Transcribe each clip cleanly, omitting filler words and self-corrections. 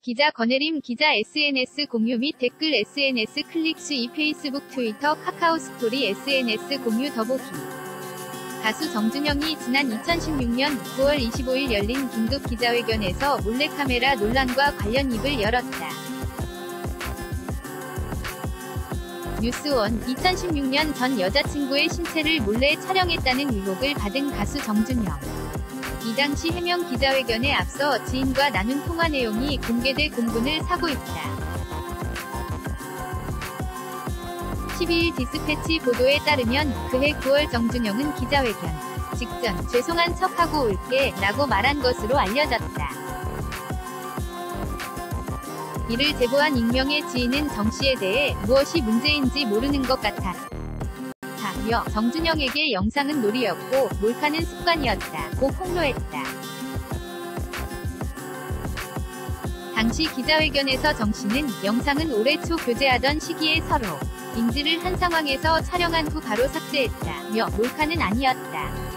기자 권혜림 기자 SNS 공유 및 댓글 SNS 클릭 시 페이스북 트위터 카카오 스토리 SNS 공유 더보기. 가수 정준영이 지난 2016년 9월 25일 열린 긴급 기자회견에서 몰래카메라 논란과 관련 입을 열었다. 뉴스원 2016년 전 여자친구의 신체를 몰래 촬영했다는 의혹을 받은 가수 정준영. 이 당시 해명 기자회견에 앞서 지인과 나눈 통화 내용이 공개돼 공분을 사고 있다. 12일 디스패치 보도에 따르면 그해 9월 정준영은 기자회견 직전 죄송한 척하고 올게 라고 말한 것으로 알려졌다. 이를 제보한 익명의 지인은 정씨에 대해 무엇이 문제인지 모르는 것 같았다며 정준영에게 영상은 놀이였고 몰카는 습관이었다고 폭로했다. 당시 기자회견에서 정씨는 영상은 올해 초 교제하던 시기에 서로 인지를 한 상황에서 촬영한 후 바로 삭제했다며 몰카는 아니었다.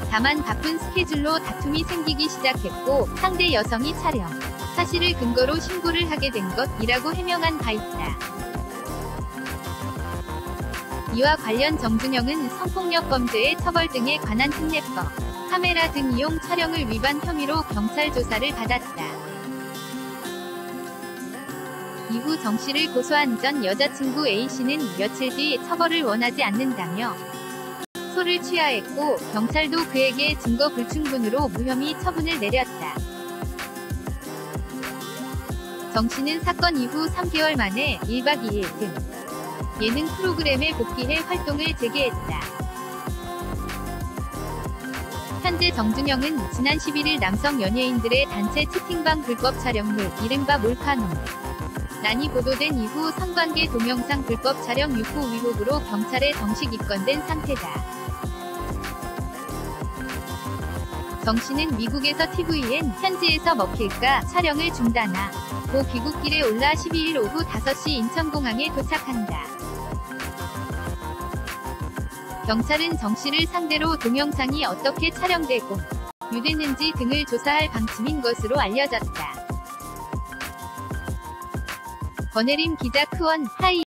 다만 바쁜 스케줄로 다툼이 생기기 시작했고 상대 여성이 촬영 사실을 근거로 신고를 하게 된 것이라고 해명한 바 있다. 이와 관련 정준영은 성폭력 범죄의 처벌 등에 관한 특례법, 카메라 등 이용 촬영을 위반 혐의로 경찰 조사를 받았다. 이후 정씨를 고소한 전 여자친구 A씨는 며칠 뒤 처벌을 원하지 않는다며 소를 취하했고 경찰도 그에게 증거 불충분으로 무혐의 처분을 내렸다. 정씨는 사건 이후 3개월 만에 1박 2일 등 예능 프로그램에 복귀해 활동을 재개했다. 현재 정준영은 지난 11일 남성 연예인들의 단체 채팅방 불법 촬영 후 이른바 몰카논 난이 보도된 이후 성관계 동영상 불법 촬영 유포 의혹으로 경찰에 정식 입건된 상태다. 정씨는 미국에서 TVN 현지에서 먹힐까 촬영을 중단하고 귀국길에 올라 12일 오후 5시 인천공항에 도착한다. 경찰은 정씨를 상대로 동영상이 어떻게 촬영되고 유됐는지 등을 조사할 방침인 것으로 알려졌다. 권혜림 기자 크원 하이